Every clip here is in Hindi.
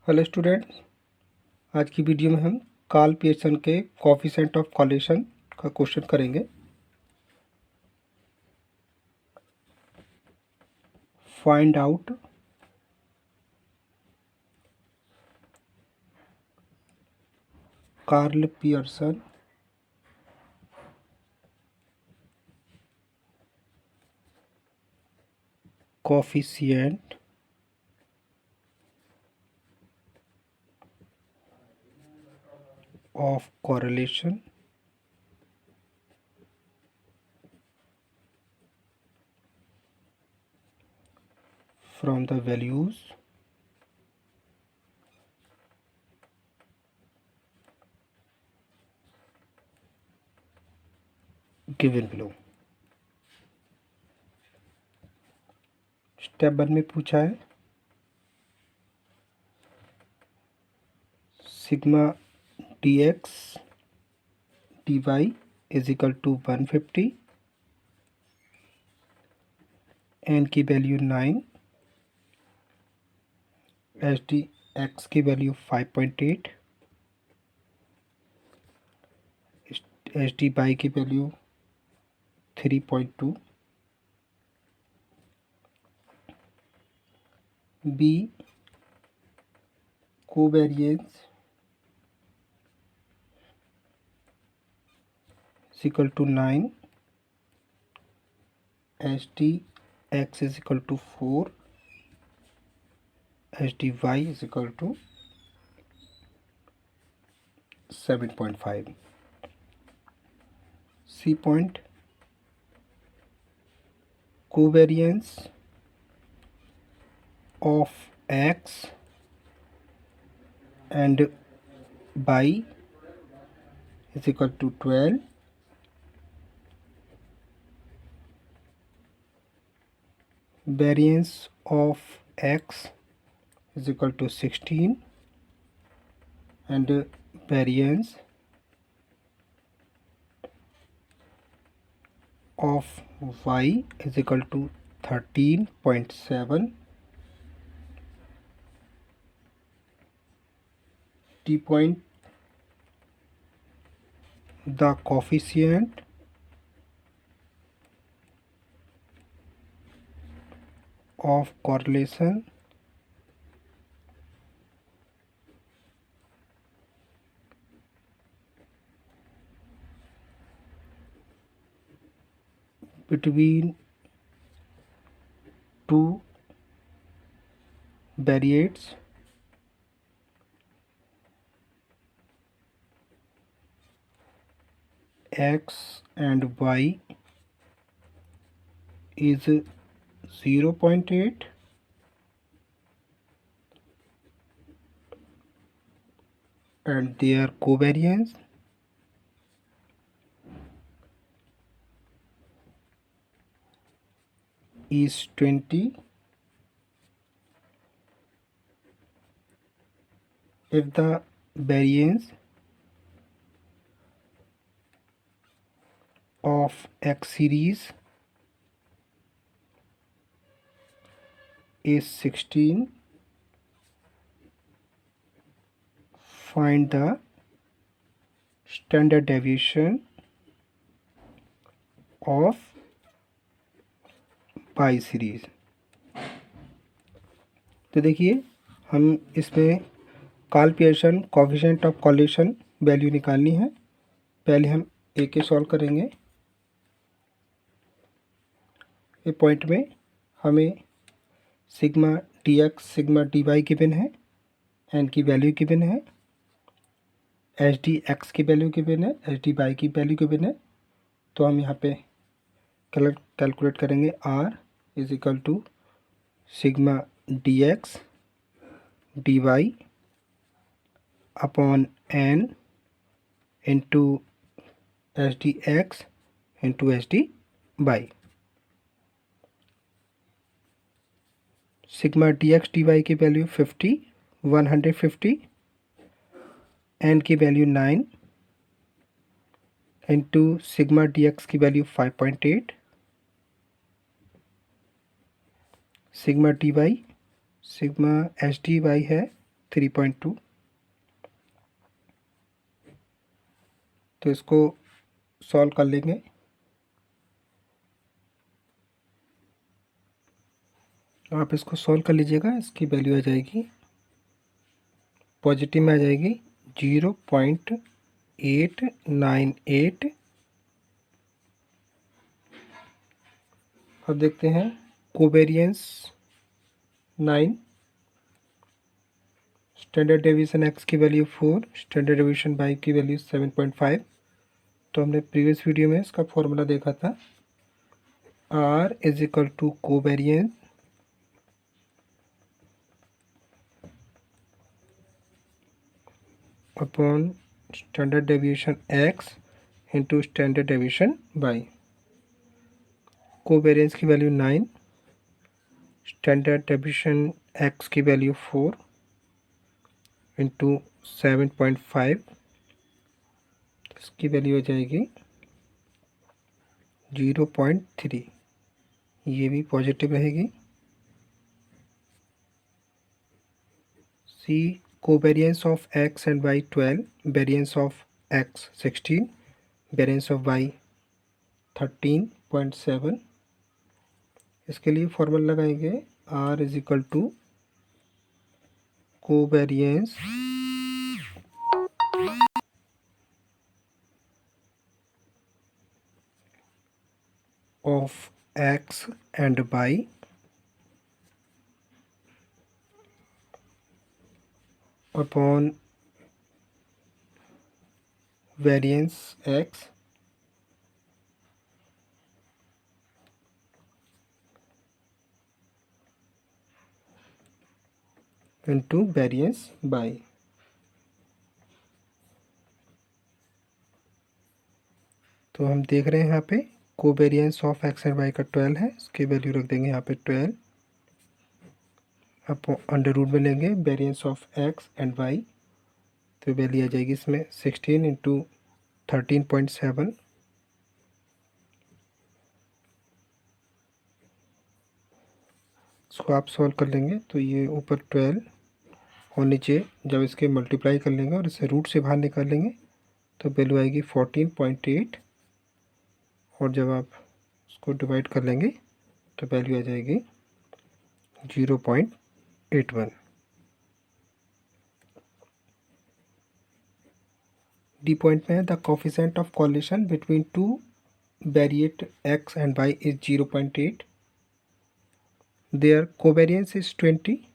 हेलो स्टूडेंट्स, आज की वीडियो में हम कार्ल पियर्सन के कोएफिशिएंट ऑफ कोरिलेशन का क्वेश्चन करेंगे। Find out Karl Pearson coefficient of correlation from the values given below। Step 1 में पूछा है sigma d x d y is equal to 150, n की वैल्यू 9, एच डी एक्स की वैल्यू 5.8, एच डी वाई की value 3.2, b covariance is equal to 9, h d x is equal to 4, h d Y is equal to 7.5। C point covariance of x and y is equal to 12, variance of x is equal to 16 and variance of y is equal to 13.7। T point, the coefficient of correlation between two variates x and y is 0.8 and their covariance is 20 if the variance of x series is 16, find the standard deviation of y series. तो देखिए, हम इसमें Karl Pearson coefficient of correlation value निकालनी है। पहले हम ए के सॉल्व करेंगे। ए पॉइंट में हमें sigma d x sigma d y given है, एन की वैल्यू गिवन है, एच डी एक्स की वैल्यू गिवन है, एच डी वाई की वैल्यू गिवन है। तो हम यहाँ पे कैलकुलेट करेंगे r is equal to sigma d x d y upon n into h d x into h d y. Sigma d x d y की वैल्यू 150, एन की value 9 into sigma d x की value 5.8, sigma d y sigma h d y है 3.2। तो इसको सॉल्व कर लेंगे। आप इसको सॉल्व कर लीजिएगा। इसकी वैल्यू आ जाएगी, पॉजिटिव में आ जाएगी 0.898। अब देखते हैं कोवेरियंस 9, स्टैंडर्ड डेविएशन x की वैल्यू 4, स्टैंडर्ड डेविएशन y की वैल्यू 7.5। तो हमने प्रीवियस वीडियो में इसका फॉर्मूला देखा था, r is equal to covariance upon standard deviation x into standard deviation y। Covariance की वैल्यू 9, स्टैंडर्ड डेविएशन x की वैल्यू 4 इंटू 7.5, इसकी वैल्यू हो जाएगी 0.3। ये भी पॉजिटिव रहेगी। C covariance of x and y 12, variance of x 16, variance of y 13.7। इसके लिए फॉर्मूला लगाएंगे, r is equal to covariance of x and y upon variance x into variance y। तो हम देख रहे हैं यहाँ पे covariance of x and y का 12 है, इसकी वैल्यू रख देंगे यहाँ पे 12। अब अंडर रूट में लेंगे variance of x and y, तो वैल्यू आ जाएगी इसमें 16 इंटू 13.7। इसको आप सॉल्व कर लेंगे तो ये ऊपर 12 और नीचे जब इसके मल्टीप्लाई कर लेंगे और इसे रूट से बाहर निकाल लेंगे तो वैल्यू आएगी 14.8, और जब आप उसको डिवाइड कर लेंगे तो वैल्यू आ जाएगी 0.81। डी पॉइंट में है the coefficient of correlation between two variate x and y is 0.8, their covariance is 20,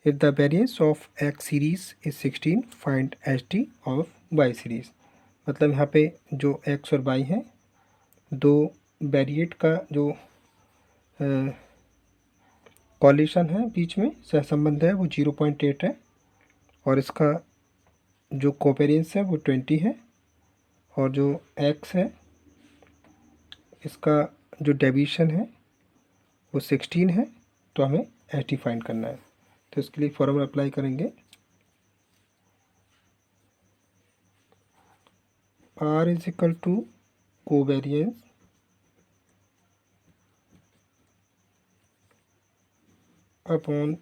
if the variance of x series is 16 find HT of y series। मतलब यहाँ पे जो x और y है, दो वेरिएट का जो कॉलिशन है बीच में सहसंबंध है वो 0.8 है, और इसका जो कोवेरियंस है वो 20 है, और जो x है इसका जो डेविएशन है वो 16 है। तो हमें HT फाइंड करना है। तो इसके लिए फॉर्मूला अप्लाई करेंगे, R is equal to covariance upon,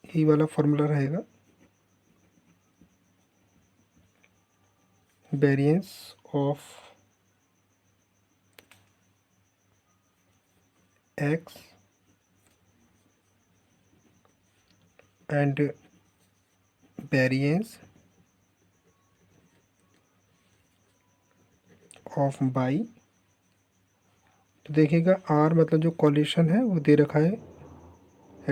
ये वाला फॉर्मूला रहेगा, variance of x and variance of y। तो देखिएगा r मतलब जो कॉलिशन है वो दे रखा है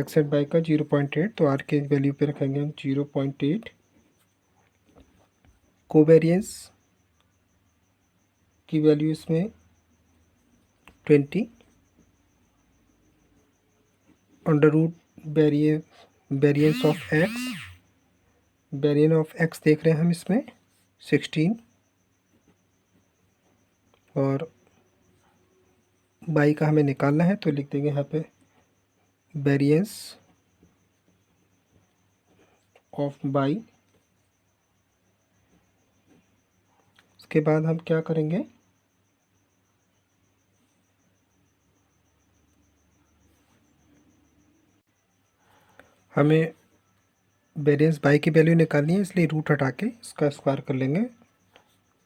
x एंड y का 0.8, तो r के वैल्यू पे रखेंगे हम 0.8। कोवेरियंस की वैल्यू इसमें 20, under root variance of x, variance of x देख रहे हैं हम इसमें 16, और y का हमें निकालना है तो लिख देंगे यहाँ पे वेरियंस ऑफ y। उसके बाद हम क्या करेंगे, हमें वेरिएंस बाई की वैल्यू निकालनी है, इसलिए रूट हटा के इसका स्क्वायर कर लेंगे।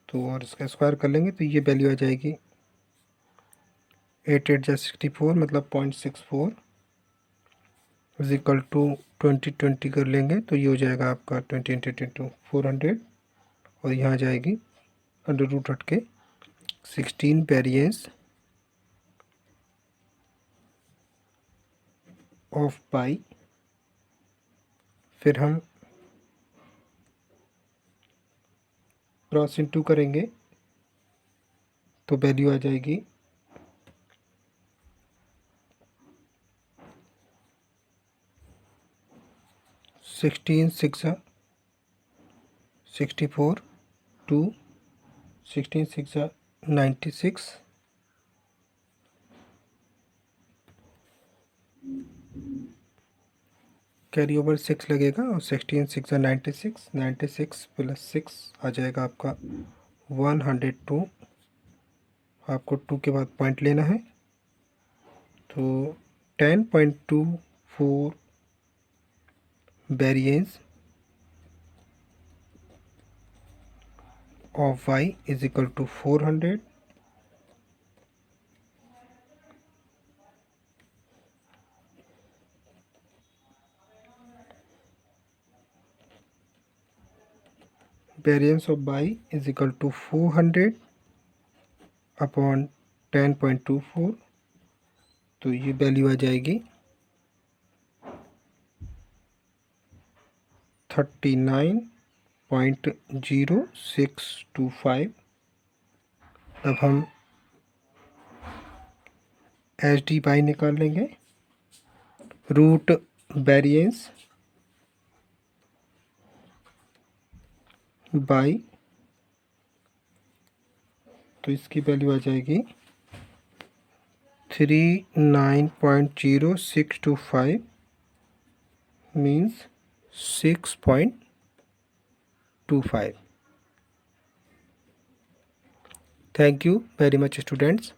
तो और इसका स्क्वायर कर लेंगे तो ये वैल्यू आ जाएगी 8 8 जा 64, मतलब 0.64 इज इक्वल टू 20 20 कर लेंगे तो ये हो जाएगा आपका 20 × 400, और यहाँ आ जाएगी अंडर रूट हट के 16 वेरिएंस ऑफ पाई। फिर हम क्रॉस इनटू करेंगे तो वैल्यू आ जाएगी 16 6 64 2 16 6 96, कैरी ओवर 6 लगेगा, और 16 6 96, 96 प्लस 6 आ जाएगा आपका 102। आपको 2 के बाद पॉइंट लेना है, तो 10.24 variance of y is equal to 400। Variance of y is equal to 400 upon 10.24, तो ये वैल्यू आ जाएगी 39.0625। अब हम एच डी बाई निकाल लेंगे, रूट वेरिएंस बाई, तो इसकी वैल्यू आ जाएगी 39.0625 means 6.25। Thank you very much students.